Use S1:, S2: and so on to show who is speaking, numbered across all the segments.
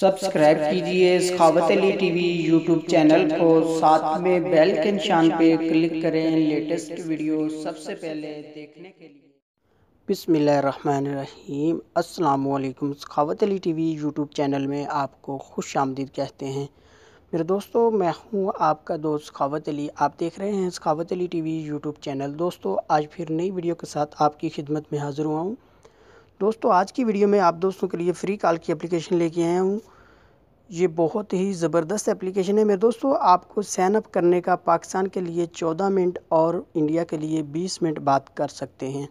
S1: Subscribe कीजिए सखावत Ali TV YouTube channel को, साथ में बेल के निशान पे क्लिक करें लेटेस्ट वीडियो सबसे पहले देखने के लिए। बिस्मिल्लाहिर्रहमानिर्रहीम। अस्सलाम वालेकुम। सखावत अली टीवी यूट्यूब चैनल में आपको खुश आमदीद कहते हैं। मेरे दोस्तों, मैं हूं आपका दोस्त सखावत अली। आप देख रहे हैं सखावत अली टीवी यूट्यूब चैनल। दोस्तों, आज फिर नई वीडियो के साथ आपकी खिदमत में हाज़िर हुआ हूँ। दोस्तों, आज की वीडियो में आप दोस्तों के लिए फ़्री कॉल की एप्लीकेशन लेके आया हूँ। ये बहुत ही ज़बरदस्त एप्लीकेशन है मेरे दोस्तों। आपको साइन अप करने का पाकिस्तान के लिए 14 मिनट और इंडिया के लिए 20 मिनट बात कर सकते हैं।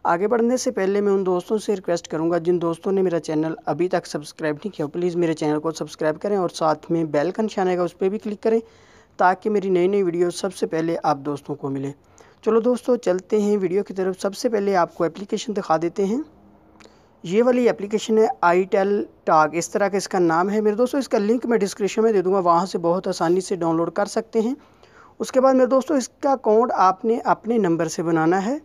S1: आगे बढ़ने से पहले मैं उन दोस्तों से रिक्वेस्ट करूंगा जिन दोस्तों ने मेरा चैनल अभी तक सब्सक्राइब नहीं किया, प्लीज़ मेरे चैनल को सब्सक्राइब करें और साथ में बेल का निशान आएगा उस पर भी क्लिक करें ताकि मेरी नई नई वीडियो सबसे पहले आप दोस्तों को मिले। चलो दोस्तों, चलते हैं वीडियो की तरफ। सबसे पहले आपको एप्लीकेशन दिखा देते हैं। ये वाली एप्लीकेशन है आईटेल टॉक, इस तरह का इसका नाम है मेरे दोस्तों। इसका लिंक मैं डिस्क्रिप्शन में दे दूंगा, वहाँ से बहुत आसानी से डाउनलोड कर सकते हैं। उसके बाद मेरे दोस्तों, इसका अकाउंट आपने अपने नंबर से बनाना है।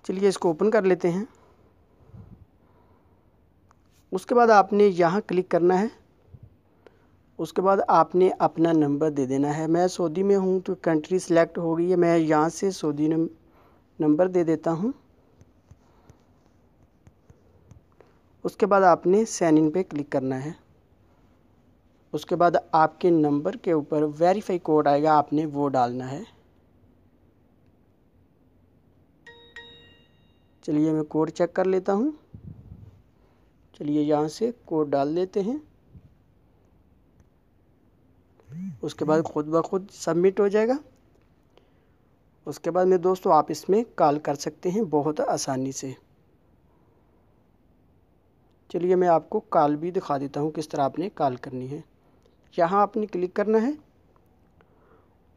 S1: चलिए इसको ओपन कर लेते हैं। उसके बाद आपने यहाँ क्लिक करना है। उसके बाद आपने अपना नंबर दे देना है। मैं सऊदी में हूँ तो कंट्री सिलेक्ट हो गई है, मैं यहाँ से सऊदी नंबर दे देता हूँ। उसके बाद आपने साइन इन पे क्लिक करना है। उसके बाद आपके नंबर के ऊपर वेरीफाई कोड आएगा, आपने वो डालना है। चलिए मैं कोड चेक कर लेता हूँ। चलिए यहाँ से कोड डाल देते हैं। उसके बाद खुद ब खुद सबमिट हो जाएगा। उसके बाद मेरे दोस्तों, आप इसमें कॉल कर सकते हैं बहुत आसानी से। चलिए मैं आपको कॉल भी दिखा देता हूँ किस तरह आपने कॉल करनी है। यहाँ आपने क्लिक करना है।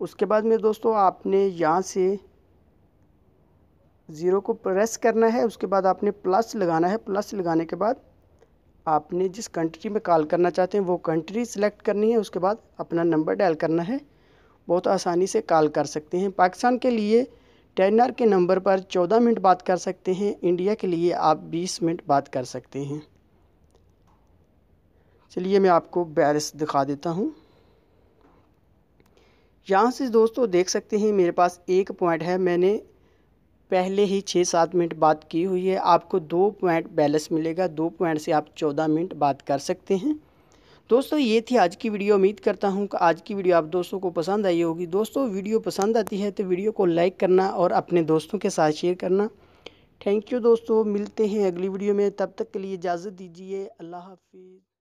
S1: उसके बाद मेरे दोस्तों, आपने यहाँ से 0 को प्रेस करना है। उसके बाद आपने प्लस लगाना है। प्लस लगाने के बाद आपने जिस कंट्री में कॉल करना चाहते हैं वो कंट्री सिलेक्ट करनी है। उसके बाद अपना नंबर डायल करना है। बहुत आसानी से कॉल कर सकते हैं। पाकिस्तान के लिए 10 के नंबर पर 14 मिनट बात कर सकते हैं। इंडिया के लिए आप 20 मिनट बात कर सकते हैं। चलिए मैं आपको बैलेंस दिखा देता हूँ। यहाँ से दोस्तों देख सकते हैं मेरे पास 1 पॉइंट है। मैंने पहले ही 6-7 मिनट बात की हुई है। आपको 2 पॉइंट बैलेंस मिलेगा। 2 पॉइंट से आप 14 मिनट बात कर सकते हैं। दोस्तों, ये थी आज की वीडियो। उम्मीद करता हूँ कि आज की वीडियो आप दोस्तों को पसंद आई होगी। दोस्तों, वीडियो पसंद आती है तो वीडियो को लाइक करना और अपने दोस्तों के साथ शेयर करना। थैंक यू दोस्तों, मिलते हैं अगली वीडियो में। तब तक के लिए इजाज़त दीजिए। अल्लाह हाफिज़।